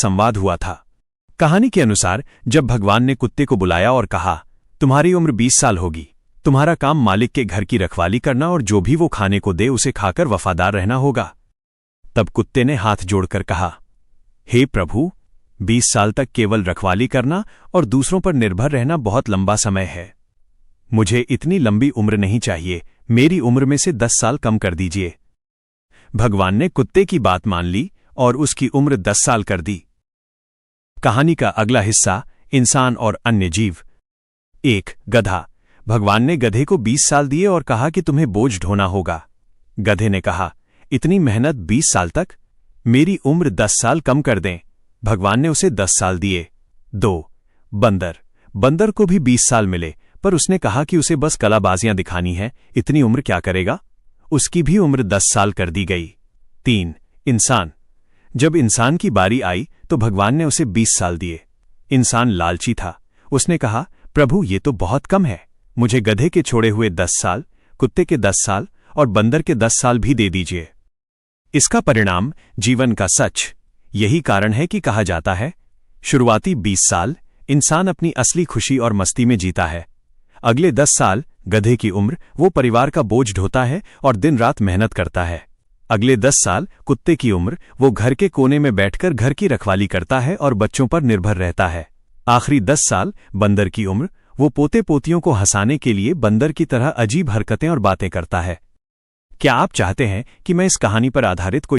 संवाद हुआ था। कहानी के अनुसार जब भगवान ने कुत्ते को बुलाया और कहा, तुम्हारी उम्र 20 साल होगी, तुम्हारा काम मालिक के घर की रखवाली करना और जो भी वो खाने को दे उसे खाकर वफादार रहना होगा। तब कुत्ते ने हाथ जोड़कर कहा, हे प्रभु, 20 साल तक केवल रखवाली करना और दूसरों पर निर्भर रहना बहुत लंबा समय है। मुझे इतनी लंबी उम्र नहीं चाहिए, मेरी उम्र में से 10 साल कम कर दीजिए। भगवान ने कुत्ते की बात मान ली और उसकी उम्र 10 साल कर दी। कहानी का अगला हिस्सा, इंसान और अन्य जीव। एक गधा। भगवान ने गधे को 20 साल दिए और कहा कि तुम्हें बोझ ढोना होगा। गधे ने कहा, इतनी मेहनत 20 साल तक? मेरी उम्र 10 साल कम कर दें। भगवान ने उसे 10 साल दिए। 2 बंदर। बंदर को भी 20 साल मिले, पर उसने कहा कि उसे बस कलाबाजियां दिखानी है, इतनी उम्र क्या करेगा? उसकी भी उम्र 10 साल कर दी गई। 3 इंसान। जब इंसान की बारी आई तो भगवान ने उसे 20 साल दिए। इंसान लालची था, उसने कहा, प्रभु ये तो बहुत कम है, मुझे गधे के छोड़े हुए 10 साल, कुत्ते के 10 साल और बंदर के 10 साल भी दे दीजिए। इसका परिणाम जीवन का सच। यही कारण है कि कहा जाता है, शुरुआती 20 साल इंसान अपनी असली खुशी और मस्ती में जीता है। अगले 10 साल गधे की उम्र, वो परिवार का बोझ ढोता है और दिन रात मेहनत करता है। अगले 10 साल कुत्ते की उम्र, वो घर के कोने में बैठकर घर की रखवाली करता है और बच्चों पर निर्भर रहता है। आखिरी 10 साल बंदर की उम्र, वो पोते पोतियों को हंसाने के लिए बंदर की तरह अजीब हरकतें और बातें करता है। क्या आप चाहते हैं कि मैं इस कहानी पर आधारित कोई